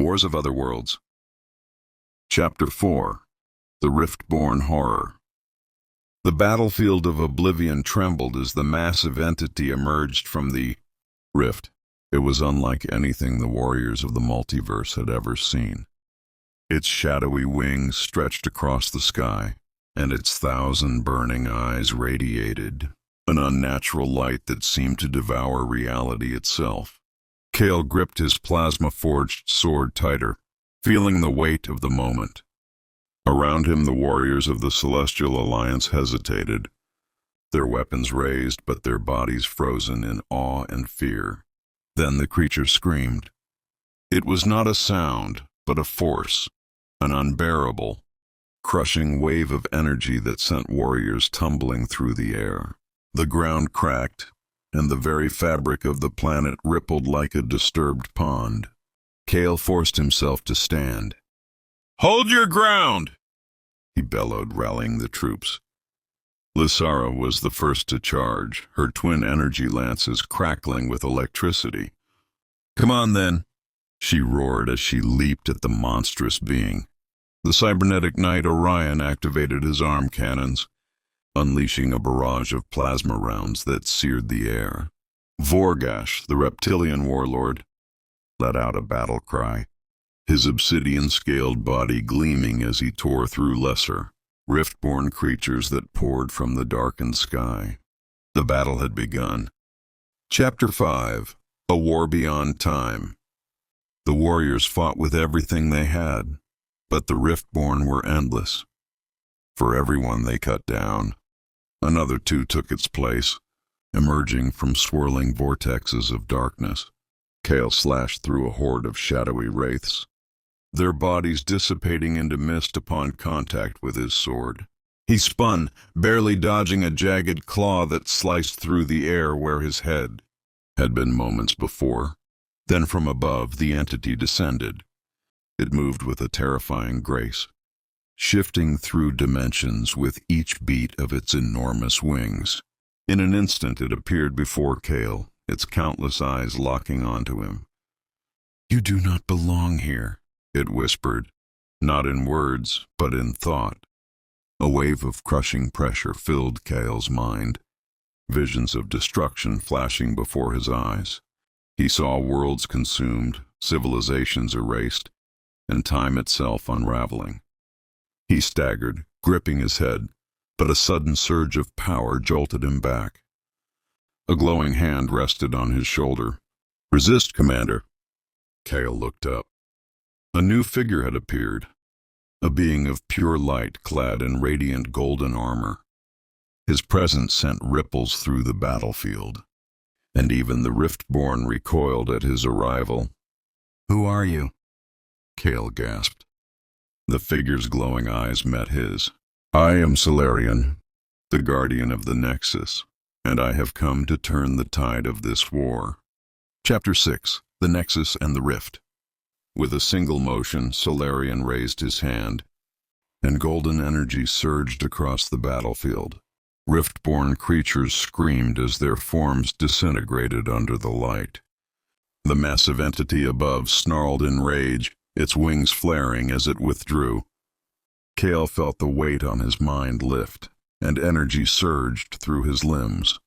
Wars of Other Worlds. Chapter 4. The Rift-Born Horror. The battlefield of Oblivion trembled as the massive entity emerged from the rift. It was unlike anything the warriors of the multiverse had ever seen. Its shadowy wings stretched across the sky, and its 1,000 burning eyes radiated an unnatural light that seemed to devour reality itself. Kale gripped his plasma-forged sword tighter, feeling the weight of the moment. Around him the warriors of the Celestial Alliance hesitated, their weapons raised but their bodies frozen in awe and fear. Then the creature screamed. It was not a sound, but a force, an unbearable, crushing wave of energy that sent warriors tumbling through the air. The ground cracked, and the very fabric of the planet rippled like a disturbed pond. Kale forced himself to stand. "Hold your ground!" he bellowed, rallying the troops. Lysara was the first to charge, her twin energy lances crackling with electricity. "Come on, then," she roared as she leaped at the monstrous being. The cybernetic knight Orion activated his arm cannons, unleashing a barrage of plasma rounds that seared the air. Vorgash, the reptilian warlord, let out a battle cry, his obsidian-scaled body gleaming as he tore through lesser, rift-born creatures that poured from the darkened sky. The battle had begun. Chapter 5. A War Beyond Time. The warriors fought with everything they had, but the rift-born were endless. For everyone they cut down, another two took its place, emerging from swirling vortexes of darkness. Kale slashed through a horde of shadowy wraiths, their bodies dissipating into mist upon contact with his sword. He spun, barely dodging a jagged claw that sliced through the air where his head had been moments before. Then from above the entity descended. It moved with a terrifying grace, shifting through dimensions with each beat of its enormous wings. In an instant it appeared before Kale, its countless eyes locking onto him. "You do not belong here," it whispered, not in words, but in thought. A wave of crushing pressure filled Kale's mind, visions of destruction flashing before his eyes. He saw worlds consumed, civilizations erased, and time itself unraveling. He staggered, gripping his head, but a sudden surge of power jolted him back. A glowing hand rested on his shoulder. "Resist, Commander." Kale looked up. A new figure had appeared, a being of pure light clad in radiant golden armor. His presence sent ripples through the battlefield, and even the Rift-born recoiled at his arrival. "Who are you?" Kale gasped. The figure's glowing eyes met his. "I am Solarian, the guardian of the Nexus, and I have come to turn the tide of this war." Chapter 6. The Nexus and the Rift. With a single motion, Solarian raised his hand, and golden energy surged across the battlefield. Rift-born creatures screamed as their forms disintegrated under the light. The massive entity above snarled in rage, its wings flaring as it withdrew. Kale felt the weight on his mind lift, and energy surged through his limbs.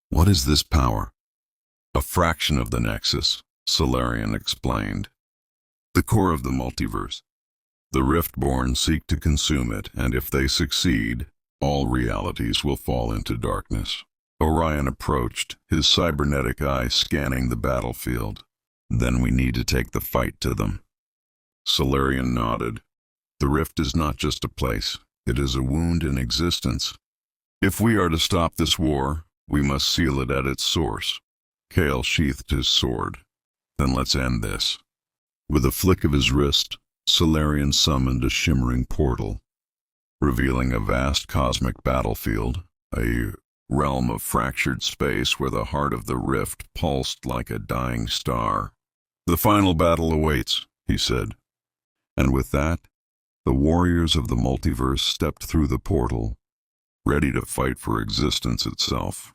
"What is this power?" "A fraction of the Nexus," Solarian explained. "The core of the multiverse. The Rift-born seek to consume it, and if they succeed, all realities will fall into darkness." Orion approached, his cybernetic eye scanning the battlefield. "Then we need to take the fight to them." Solarian nodded. "The rift is not just a place, it is a wound in existence. If we are to stop this war, we must seal it at its source." Kale sheathed his sword. "Then let's end this." With a flick of his wrist, Solarian summoned a shimmering portal, revealing a vast cosmic battlefield, a realm of fractured space where the heart of the rift pulsed like a dying star. "The final battle awaits," he said. And with that, the warriors of the multiverse stepped through the portal, ready to fight for existence itself.